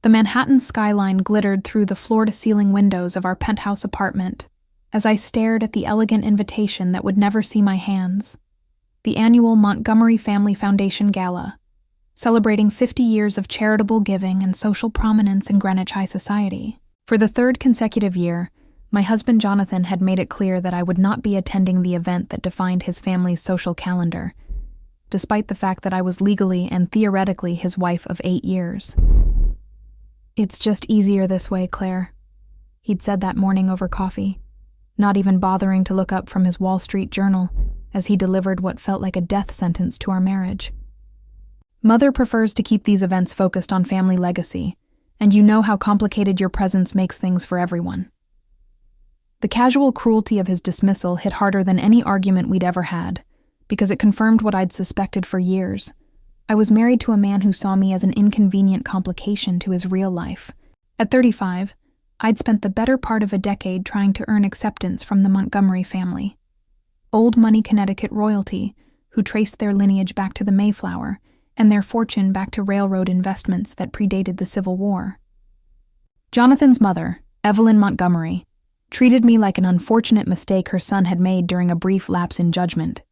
The Manhattan skyline glittered through the floor-to-ceiling windows of our penthouse apartment as I stared at the elegant invitation that would never see my hands. The annual Montgomery Family Foundation Gala, celebrating 50 years of charitable giving and social prominence in Greenwich High society. For the third consecutive year, my husband Jonathan had made it clear that I would not be attending the event that defined his family's social calendar, despite the fact that I was legally and theoretically his wife of 8 years. "It's just easier this way, Claire," he'd said that morning over coffee, not even bothering to look up from his Wall Street Journal as he delivered what felt like a death sentence to our marriage. "Mother prefers to keep these events focused on family legacy, and you know how complicated your presence makes things for everyone." The casual cruelty of his dismissal hit harder than any argument we'd ever had, because it confirmed what I'd suspected for years. I was married to a man who saw me as an inconvenient complication to his real life. At 35, I'd spent the better part of a decade trying to earn acceptance from the Montgomery family. Old money Connecticut royalty, who traced their lineage back to the Mayflower, and their fortune back to railroad investments that predated the Civil War. Jonathan's mother, Evelyn Montgomery, treated me like an unfortunate mistake her son had made during a brief lapse in judgment.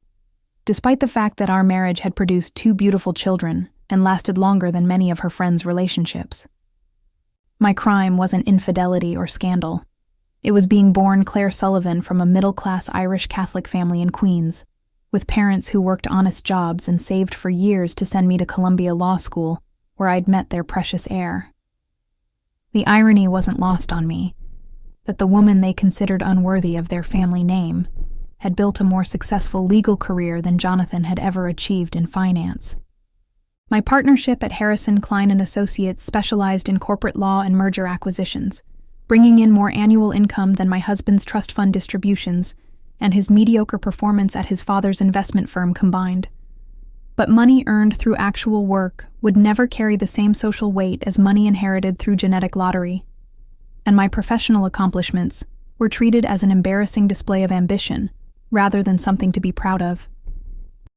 Despite the fact that our marriage had produced 2 beautiful children and lasted longer than many of her friends' relationships. My crime wasn't infidelity or scandal. It was being born Claire Sullivan from a middle-class Irish Catholic family in Queens, with parents who worked honest jobs and saved for years to send me to Columbia Law School, where I'd met their precious heir. The irony wasn't lost on me, that the woman they considered unworthy of their family name had built a more successful legal career than Jonathan had ever achieved in finance. My partnership at Harrison Klein & Associates specialized in corporate law and merger acquisitions, bringing in more annual income than my husband's trust fund distributions and his mediocre performance at his father's investment firm combined. But money earned through actual work would never carry the same social weight as money inherited through genetic lottery, and my professional accomplishments were treated as an embarrassing display of ambition rather than something to be proud of.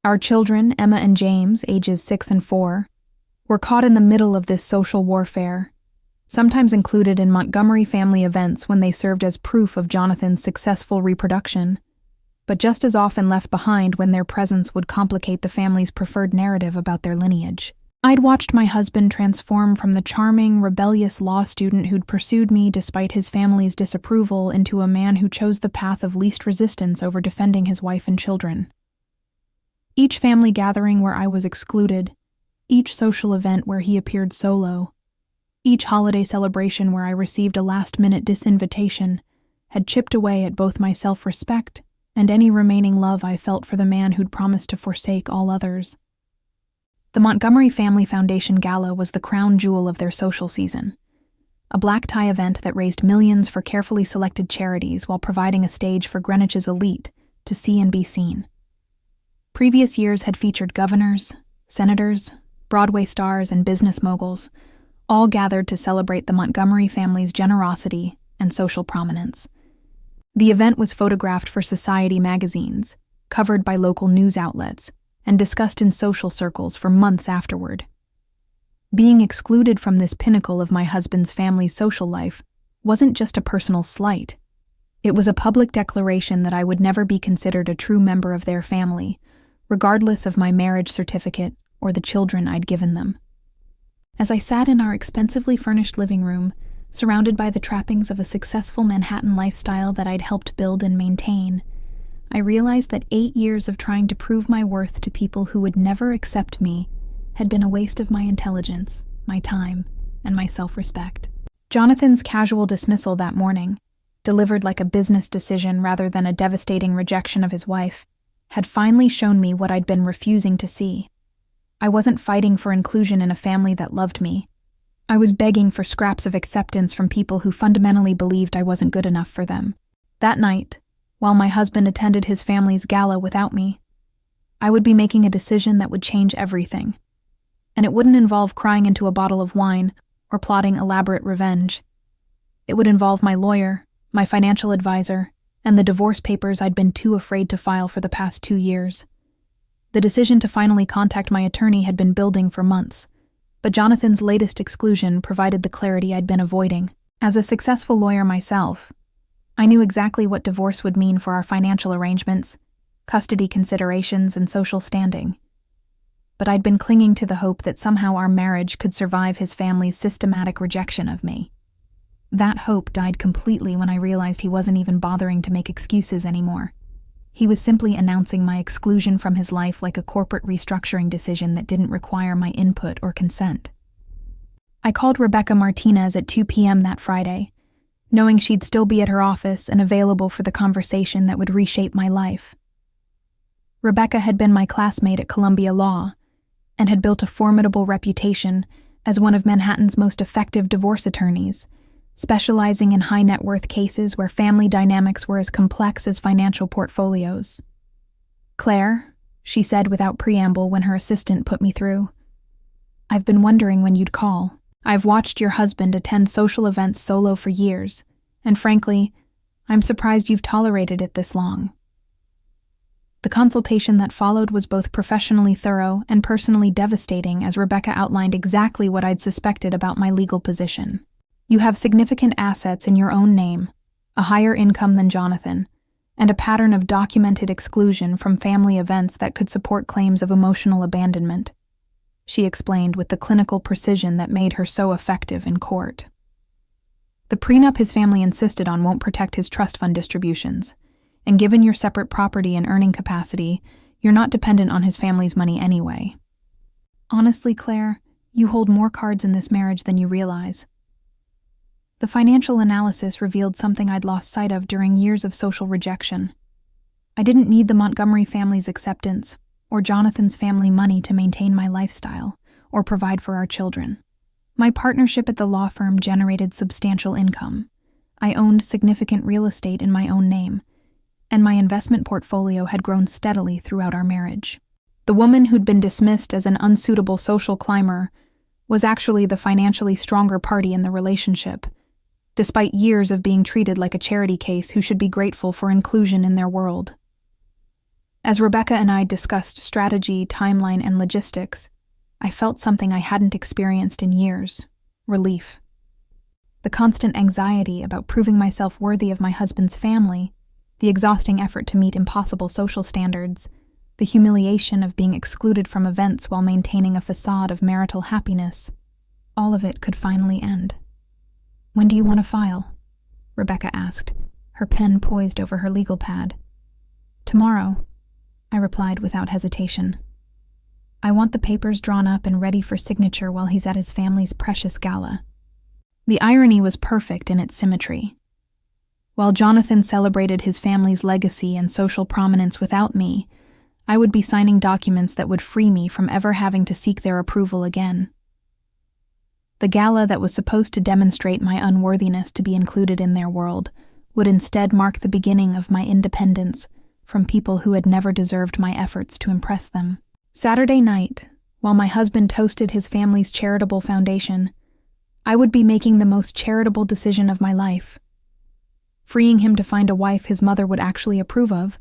Our children, Emma and James, ages 6 and 4, were caught in the middle of this social warfare, sometimes included in Montgomery family events when they served as proof of Jonathan's successful reproduction, but just as often left behind when their presence would complicate the family's preferred narrative about their lineage. I'd watched my husband transform from the charming, rebellious law student who'd pursued me despite his family's disapproval into a man who chose the path of least resistance over defending his wife and children. Each family gathering where I was excluded, each social event where he appeared solo, each holiday celebration where I received a last-minute disinvitation had chipped away at both my self-respect and any remaining love I felt for the man who'd promised to forsake all others. The Montgomery Family Foundation Gala was the crown jewel of their social season, a black tie event that raised millions for carefully selected charities while providing a stage for Greenwich's elite to see and be seen. Previous years had featured governors, senators, Broadway stars, and business moguls, all gathered to celebrate the Montgomery family's generosity and social prominence. The event was photographed for Society magazines, covered by local news outlets, and discussed in social circles for months afterward. Being excluded from this pinnacle of my husband's family's social life wasn't just a personal slight. It was a public declaration that I would never be considered a true member of their family, regardless of my marriage certificate or the children I'd given them. As I sat in our expensively furnished living room, surrounded by the trappings of a successful Manhattan lifestyle that I'd helped build and maintain, I realized that 8 years of trying to prove my worth to people who would never accept me had been a waste of my intelligence, my time, and my self-respect. Jonathan's casual dismissal that morning, delivered like a business decision rather than a devastating rejection of his wife, had finally shown me what I'd been refusing to see. I wasn't fighting for inclusion in a family that loved me. I was begging for scraps of acceptance from people who fundamentally believed I wasn't good enough for them. That night, while my husband attended his family's gala without me, I would be making a decision that would change everything. And it wouldn't involve crying into a bottle of wine or plotting elaborate revenge. It would involve my lawyer, my financial advisor, and the divorce papers I'd been too afraid to file for the past 2 years. The decision to finally contact my attorney had been building for months, But Jonathan's latest exclusion provided the clarity I'd been avoiding. As a successful lawyer myself, I knew exactly what divorce would mean for our financial arrangements, custody considerations, and social standing. But I'd been clinging to the hope that somehow our marriage could survive his family's systematic rejection of me. That hope died completely when I realized he wasn't even bothering to make excuses anymore. He was simply announcing my exclusion from his life like a corporate restructuring decision that didn't require my input or consent. I called Rebecca Martinez at 2 p.m. that Friday, knowing she'd still be at her office and available for the conversation that would reshape my life. Rebecca had been my classmate at Columbia Law and had built a formidable reputation as one of Manhattan's most effective divorce attorneys, specializing in high-net-worth cases where family dynamics were as complex as financial portfolios. "Claire," she said without preamble when her assistant put me through, "I've been wondering when you'd call. I've watched your husband attend social events solo for years, and frankly, I'm surprised you've tolerated it this long." The consultation that followed was both professionally thorough and personally devastating as Rebecca outlined exactly what I'd suspected about my legal position. "You have significant assets in your own name, a higher income than Jonathan, and a pattern of documented exclusion from family events that could support claims of emotional abandonment," she explained with the clinical precision that made her so effective in court. "The prenup his family insisted on won't protect his trust fund distributions, and given your separate property and earning capacity, you're not dependent on his family's money anyway. Honestly, Claire, you hold more cards in this marriage than you realize." The financial analysis revealed something I'd lost sight of during years of social rejection. I didn't need the Montgomery family's acceptance or Jonathan's family money to maintain my lifestyle or provide for our children. My partnership at the law firm generated substantial income. I owned significant real estate in my own name, and my investment portfolio had grown steadily throughout our marriage. The woman who'd been dismissed as an unsuitable social climber was actually the financially stronger party in the relationship, despite years of being treated like a charity case who should be grateful for inclusion in their world. As Rebecca and I discussed strategy, timeline, and logistics, I felt something I hadn't experienced in years: relief. The constant anxiety about proving myself worthy of my husband's family, the exhausting effort to meet impossible social standards, the humiliation of being excluded from events while maintaining a facade of marital happiness, all of it could finally end. "When do you want to file?" Rebecca asked, her pen poised over her legal pad. "Tomorrow," I replied without hesitation. "I want the papers drawn up and ready for signature while he's at his family's precious gala." The irony was perfect in its symmetry. While Jonathan celebrated his family's legacy and social prominence without me, I would be signing documents that would free me from ever having to seek their approval again. The gala that was supposed to demonstrate my unworthiness to be included in their world would instead mark the beginning of my independence from people who had never deserved my efforts to impress them. Saturday night, while my husband toasted his family's charitable foundation, I would be making the most charitable decision of my life, freeing him to find a wife his mother would actually approve of,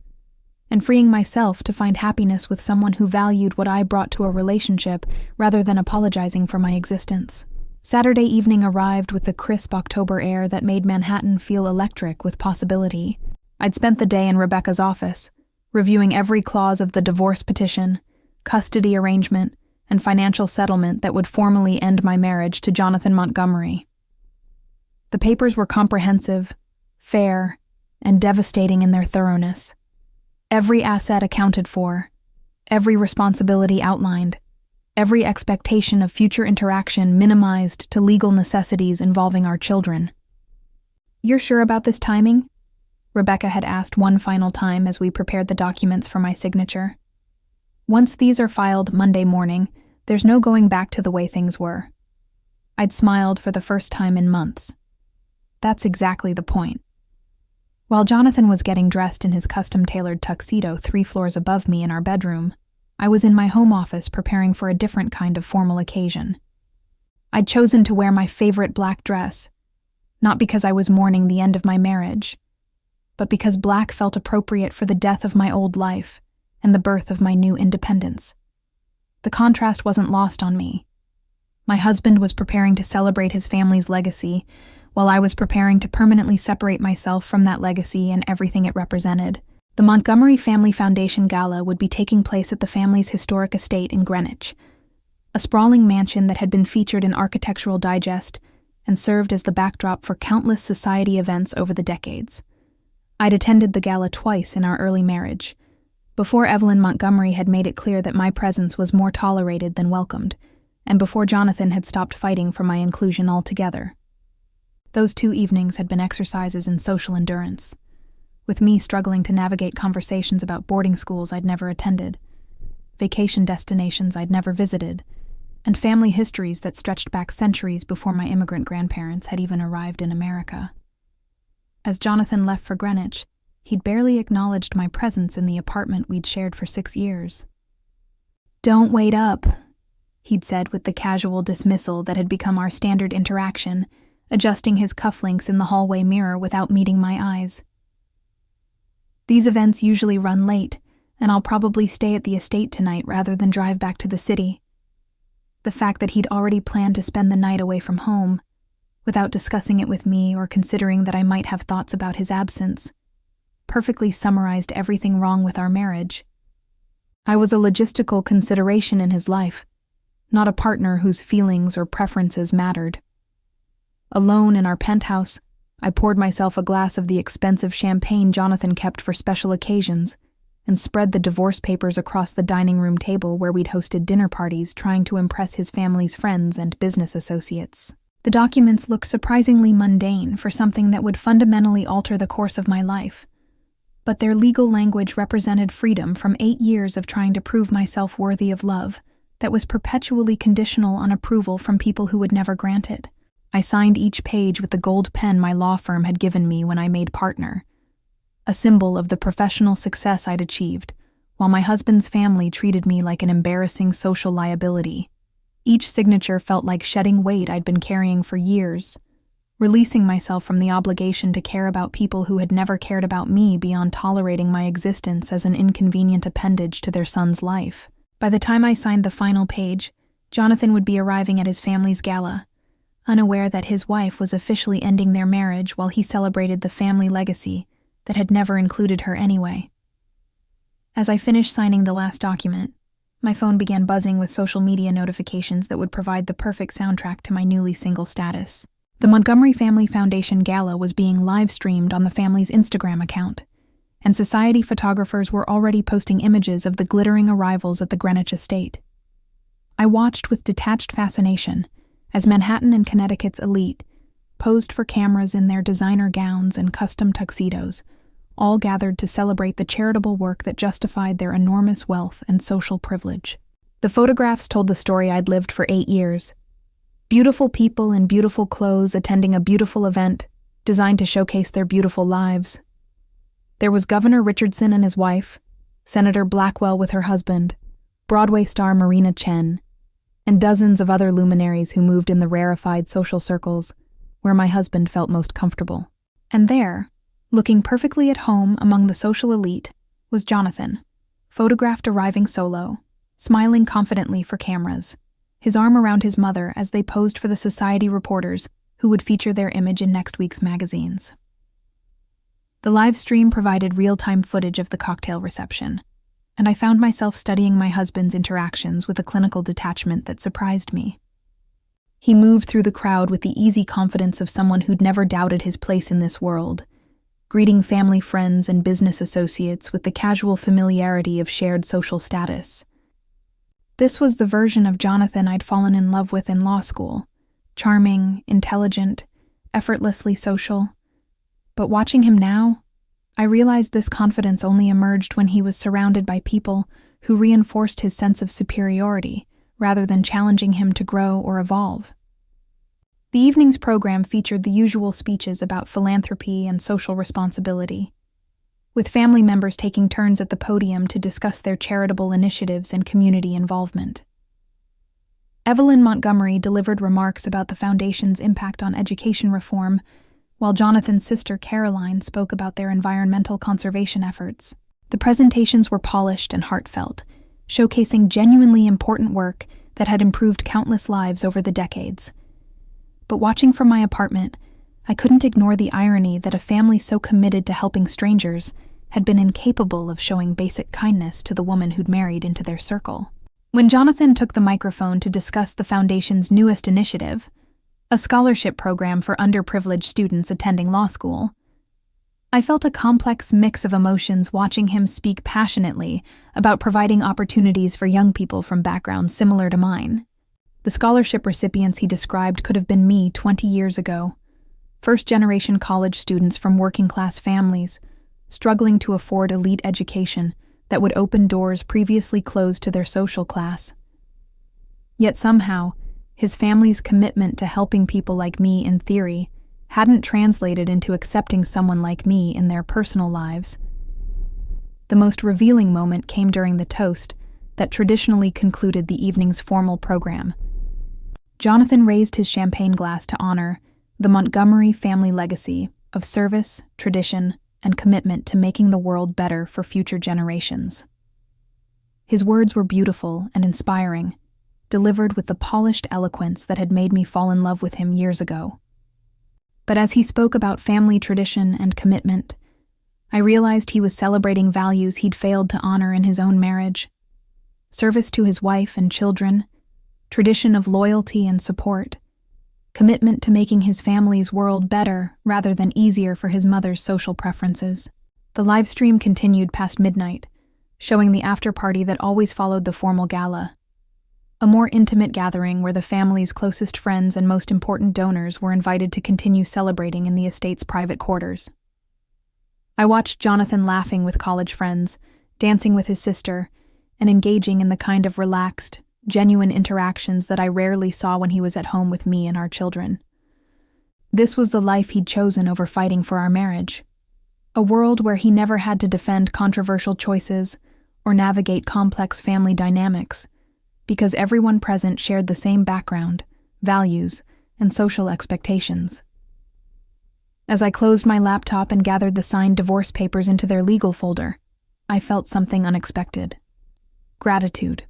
and freeing myself to find happiness with someone who valued what I brought to a relationship rather than apologizing for my existence. Saturday evening arrived with the crisp October air that made Manhattan feel electric with possibility. I'd spent the day in Rebecca's office, reviewing every clause of the divorce petition, custody arrangement, and financial settlement that would formally end my marriage to Jonathan Montgomery. The papers were comprehensive, fair, and devastating in their thoroughness. Every asset accounted for, every responsibility outlined, every expectation of future interaction minimized to legal necessities involving our children. "You're sure about this timing?" Rebecca had asked one final time as we prepared the documents for my signature. "Once these are filed Monday morning, there's no going back to the way things were." I'd smiled for the first time in months. That's exactly the point. While Jonathan was getting dressed in his custom-tailored tuxedo 3 floors above me in our bedroom, I was in my home office preparing for a different kind of formal occasion. I'd chosen to wear my favorite black dress, not because I was mourning the end of my marriage, but because black felt appropriate for the death of my old life and the birth of my new independence. The contrast wasn't lost on me. My husband was preparing to celebrate his family's legacy, while I was preparing to permanently separate myself from that legacy and everything it represented. The Montgomery Family Foundation Gala would be taking place at the family's historic estate in Greenwich, a sprawling mansion that had been featured in Architectural Digest and served as the backdrop for countless society events over the decades. I'd attended the gala twice in our early marriage, before Evelyn Montgomery had made it clear that my presence was more tolerated than welcomed, and before Jonathan had stopped fighting for my inclusion altogether. Those 2 evenings had been exercises in social endurance, with me struggling to navigate conversations about boarding schools I'd never attended, vacation destinations I'd never visited, and family histories that stretched back centuries before my immigrant grandparents had even arrived in America. As Jonathan left for Greenwich, he'd barely acknowledged my presence in the apartment we'd shared for 6 years. "Don't wait up," he'd said with the casual dismissal that had become our standard interaction, adjusting his cufflinks in the hallway mirror without meeting my eyes. "These events usually run late, and I'll probably stay at the estate tonight rather than drive back to the city." The fact that he'd already planned to spend the night away from home, without discussing it with me or considering that I might have thoughts about his absence, perfectly summarized everything wrong with our marriage. I was a logistical consideration in his life, not a partner whose feelings or preferences mattered. Alone in our penthouse, I poured myself a glass of the expensive champagne Jonathan kept for special occasions and spread the divorce papers across the dining room table where we'd hosted dinner parties trying to impress his family's friends and business associates. The documents looked surprisingly mundane for something that would fundamentally alter the course of my life, but their legal language represented freedom from 8 years of trying to prove myself worthy of love that was perpetually conditional on approval from people who would never grant it. I signed each page with the gold pen my law firm had given me when I made partner, a symbol of the professional success I'd achieved, while my husband's family treated me like an embarrassing social liability. Each signature felt like shedding weight I'd been carrying for years, releasing myself from the obligation to care about people who had never cared about me beyond tolerating my existence as an inconvenient appendage to their son's life. By the time I signed the final page, Jonathan would be arriving at his family's gala, unaware that his wife was officially ending their marriage while he celebrated the family legacy that had never included her anyway. As I finished signing the last document, my phone began buzzing with social media notifications that would provide the perfect soundtrack to my newly single status. The Montgomery Family Foundation Gala was being live-streamed on the family's Instagram account, and society photographers were already posting images of the glittering arrivals at the Greenwich estate. I watched with detached fascination as Manhattan and Connecticut's elite posed for cameras in their designer gowns and custom tuxedos, all gathered to celebrate the charitable work that justified their enormous wealth and social privilege. The photographs told the story I'd lived for 8 years. Beautiful people in beautiful clothes attending a beautiful event designed to showcase their beautiful lives. There was Governor Richardson and his wife, Senator Blackwell with her husband, Broadway star Marina Chen, and dozens of other luminaries who moved in the rarefied social circles where my husband felt most comfortable. And there, looking perfectly at home among the social elite, was Jonathan, photographed arriving solo, smiling confidently for cameras, his arm around his mother as they posed for the society reporters who would feature their image in next week's magazines. The live stream provided real-time footage of the cocktail reception, and I found myself studying my husband's interactions with a clinical detachment that surprised me. He moved through the crowd with the easy confidence of someone who'd never doubted his place in this world, greeting family friends and business associates with the casual familiarity of shared social status. This was the version of Jonathan I'd fallen in love with in law school, charming, intelligent, effortlessly social. But watching him now, I realized this confidence only emerged when he was surrounded by people who reinforced his sense of superiority rather than challenging him to grow or evolve. The evening's program featured the usual speeches about philanthropy and social responsibility, with family members taking turns at the podium to discuss their charitable initiatives and community involvement. Evelyn Montgomery delivered remarks about the foundation's impact on education reform, while Jonathan's sister Caroline spoke about their environmental conservation efforts. The presentations were polished and heartfelt, showcasing genuinely important work that had improved countless lives over the decades. But watching from my apartment, I couldn't ignore the irony that a family so committed to helping strangers had been incapable of showing basic kindness to the woman who'd married into their circle. When Jonathan took the microphone to discuss the Foundation's newest initiative, a scholarship program for underprivileged students attending law school, I felt a complex mix of emotions watching him speak passionately about providing opportunities for young people from backgrounds similar to mine. The scholarship recipients he described could have been me 20 years ago, first-generation college students from working-class families, struggling to afford elite education that would open doors previously closed to their social class. Yet somehow, his family's commitment to helping people like me in theory hadn't translated into accepting someone like me in their personal lives. The most revealing moment came during the toast that traditionally concluded the evening's formal program. Jonathan raised his champagne glass to honor the Montgomery family legacy of service, tradition, and commitment to making the world better for future generations. His words were beautiful and inspiring, delivered with the polished eloquence that had made me fall in love with him years ago. But as he spoke about family tradition and commitment, I realized he was celebrating values he'd failed to honor in his own marriage: service to his wife and children, tradition of loyalty and support, commitment to making his family's world better rather than easier for his mother's social preferences. The live stream continued past midnight, showing the after-party that always followed the formal gala, a more intimate gathering where the family's closest friends and most important donors were invited to continue celebrating in the estate's private quarters. I watched Jonathan laughing with college friends, dancing with his sister, and engaging in the kind of relaxed, genuine interactions that I rarely saw when he was at home with me and our children. This was the life he'd chosen over fighting for our marriage. A world where he never had to defend controversial choices or navigate complex family dynamics, because everyone present shared the same background, values, and social expectations. As I closed my laptop and gathered the signed divorce papers into their legal folder, I felt something unexpected. Gratitude.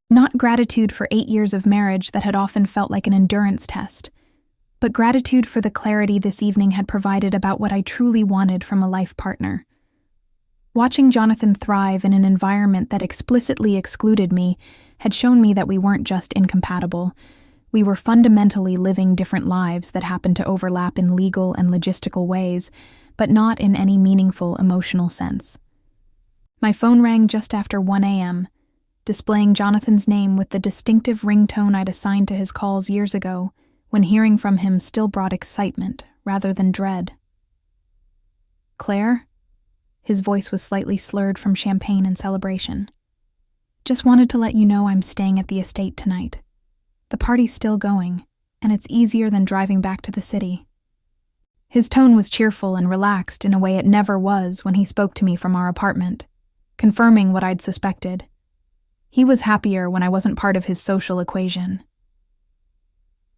Not gratitude for 8 years of marriage that had often felt like an endurance test, but gratitude for the clarity this evening had provided about what I truly wanted from a life partner. Watching Jonathan thrive in an environment that explicitly excluded me had shown me that we weren't just incompatible. We were fundamentally living different lives that happened to overlap in legal and logistical ways, but not in any meaningful emotional sense. My phone rang just after 1 a.m., displaying Jonathan's name with the distinctive ringtone I'd assigned to his calls years ago, when hearing from him still brought excitement rather than dread. "Claire?" His voice was slightly slurred from champagne and celebration. "Just wanted to let you know I'm staying at the estate tonight. The party's still going, and it's easier than driving back to the city." His tone was cheerful and relaxed in a way it never was when he spoke to me from our apartment, confirming what I'd suspected. He was happier when I wasn't part of his social equation.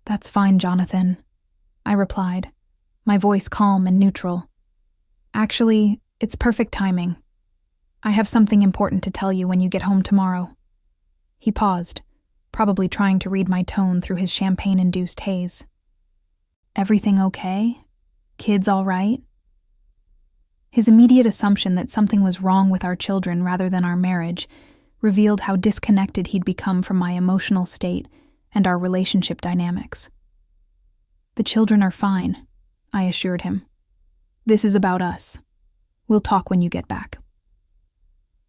"That's fine, Jonathan," I replied, my voice calm and neutral. "Actually, it's perfect timing. I have something important to tell you when you get home tomorrow." He paused, probably trying to read my tone through his champagne-induced haze. "Everything okay? Kids all right?" His immediate assumption that something was wrong with our children rather than our marriage revealed how disconnected he'd become from my emotional state and our relationship dynamics. "The children are fine," I assured him. "This is about us. We'll talk when you get back."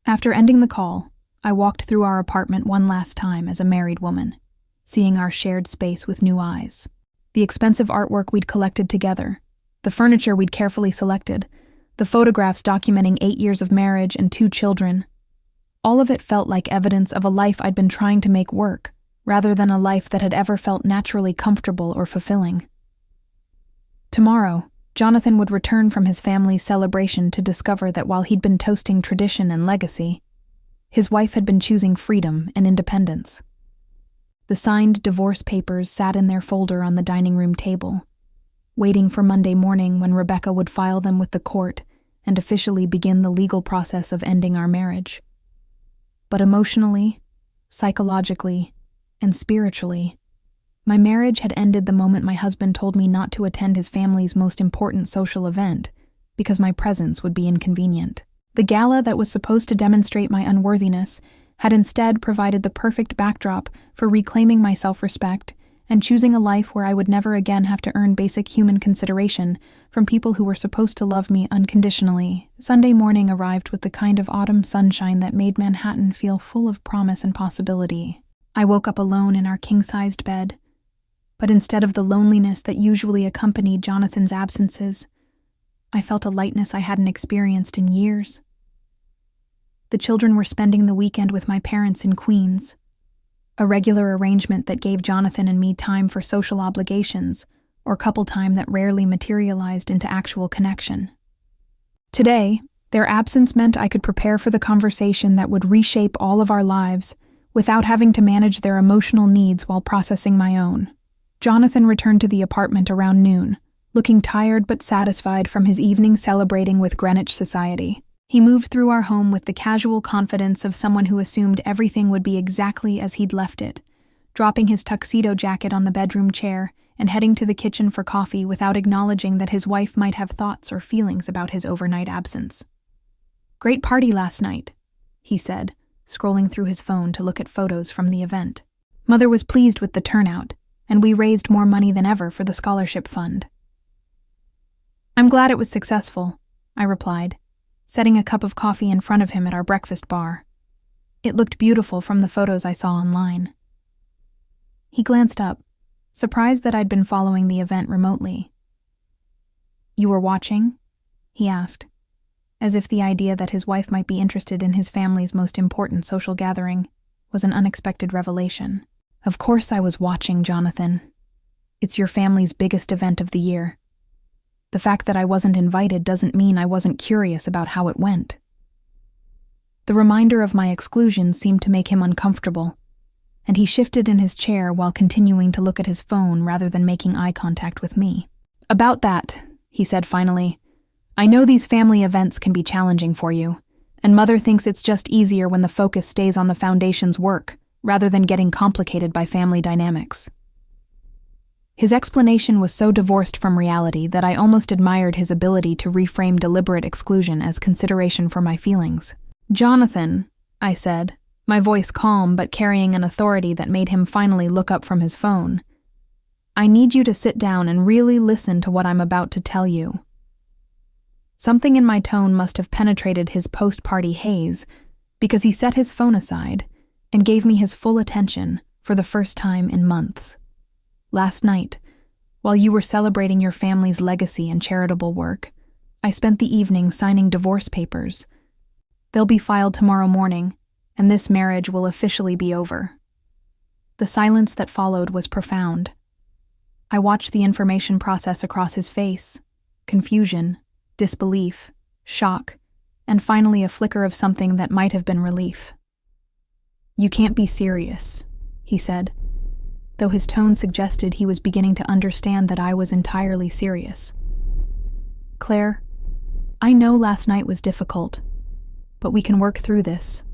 After ending the call, I walked through our apartment one last time as a married woman, seeing our shared space with new eyes. The expensive artwork we'd collected together, the furniture we'd carefully selected, the photographs documenting 8 years of marriage and 2 children. All of it felt like evidence of a life I'd been trying to make work, rather than a life that had ever felt naturally comfortable or fulfilling. Tomorrow, Jonathan would return from his family's celebration to discover that while he'd been toasting tradition and legacy, his wife had been choosing freedom and independence. The signed divorce papers sat in their folder on the dining room table, waiting for Monday morning when Rebecca would file them with the court and officially begin the legal process of ending our marriage. But emotionally, psychologically, and spiritually. My marriage had ended the moment my husband told me not to attend his family's most important social event because my presence would be inconvenient. The gala that was supposed to demonstrate my unworthiness had instead provided the perfect backdrop for reclaiming my self-respect and choosing a life where I would never again have to earn basic human consideration from people who were supposed to love me unconditionally. Sunday morning arrived with the kind of autumn sunshine that made Manhattan feel full of promise and possibility. I woke up alone in our king-sized bed, but instead of the loneliness that usually accompanied Jonathan's absences, I felt a lightness I hadn't experienced in years. The children were spending the weekend with my parents in Queens, a regular arrangement that gave Jonathan and me time for social obligations, or couple time that rarely materialized into actual connection. Today, their absence meant I could prepare for the conversation that would reshape all of our lives without having to manage their emotional needs while processing my own. Jonathan returned to the apartment around noon, looking tired but satisfied from his evening celebrating with Greenwich Society. He moved through our home with the casual confidence of someone who assumed everything would be exactly as he'd left it, dropping his tuxedo jacket on the bedroom chair and heading to the kitchen for coffee without acknowledging that his wife might have thoughts or feelings about his overnight absence. "Great party last night," he said, scrolling through his phone to look at photos from the event. "Mother was pleased with the turnout, and we raised more money than ever for the scholarship fund." "I'm glad it was successful," I replied, setting a cup of coffee in front of him at our breakfast bar. It looked beautiful from the photos I saw online. He glanced up, surprised that I'd been following the event remotely. "You were watching?" he asked, as if the idea that his wife might be interested in his family's most important social gathering was an unexpected revelation. "Of course I was watching, Jonathan. It's your family's biggest event of the year. The fact that I wasn't invited doesn't mean I wasn't curious about how it went." The reminder of my exclusion seemed to make him uncomfortable, and he shifted in his chair while continuing to look at his phone rather than making eye contact with me. "About that," he said finally, "I know these family events can be challenging for you, and Mother thinks it's just easier when the focus stays on the foundation's work rather than getting complicated by family dynamics." His explanation was so divorced from reality that I almost admired his ability to reframe deliberate exclusion as consideration for my feelings. "Jonathan," I said, my voice calm but carrying an authority that made him finally look up from his phone, "I need you to sit down and really listen to what I'm about to tell you." Something in my tone must have penetrated his post-party haze, because he set his phone aside and gave me his full attention for the first time in months. "Last night, while you were celebrating your family's legacy and charitable work, I spent the evening signing divorce papers. They'll be filed tomorrow morning, and this marriage will officially be over." The silence that followed was profound. I watched the information process across his face: confusion, disbelief, shock, and finally a flicker of something that might have been relief. "You can't be serious," he said, though his tone suggested he was beginning to understand that I was entirely serious. "Claire, I know last night was difficult, but we can work through this.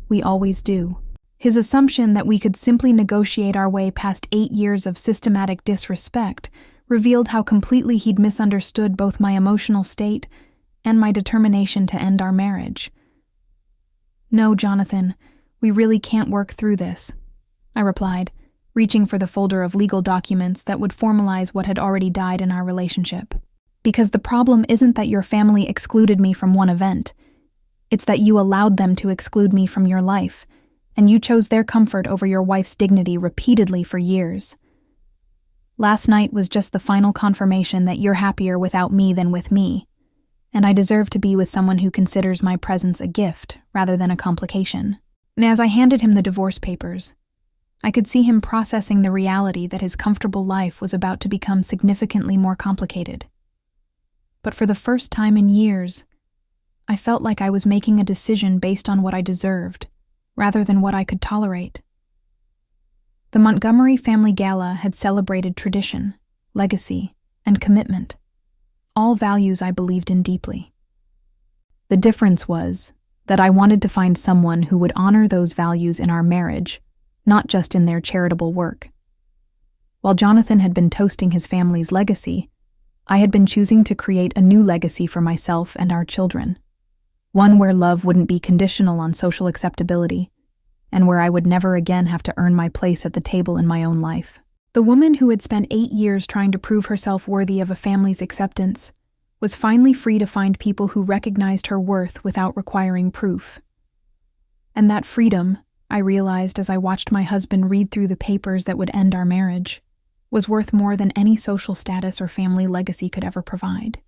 We always do." His assumption that we could simply negotiate our way past 8 years of systematic disrespect revealed how completely he'd misunderstood both my emotional state and my determination to end our marriage. "No, Jonathan, we really can't work through this," I replied, reaching for the folder of legal documents that would formalize what had already died in our relationship. "Because the problem isn't that your family excluded me from one event. It's that you allowed them to exclude me from your life, and you chose their comfort over your wife's dignity repeatedly for years. Last night was just the final confirmation that you're happier without me than with me, and I deserve to be with someone who considers my presence a gift rather than a complication." And as I handed him the divorce papers, I could see him processing the reality that his comfortable life was about to become significantly more complicated. But for the first time in years, I felt like I was making a decision based on what I deserved, rather than what I could tolerate. The Montgomery Family Gala had celebrated tradition, legacy, and commitment, all values I believed in deeply. The difference was that I wanted to find someone who would honor those values in our marriage not just in their charitable work. While Jonathan had been toasting his family's legacy, I had been choosing to create a new legacy for myself and our children. One where love wouldn't be conditional on social acceptability, and where I would never again have to earn my place at the table in my own life. The woman who had spent 8 years trying to prove herself worthy of a family's acceptance was finally free to find people who recognized her worth without requiring proof. And that freedom, I realized as I watched my husband read through the papers that would end our marriage, was worth more than any social status or family legacy could ever provide.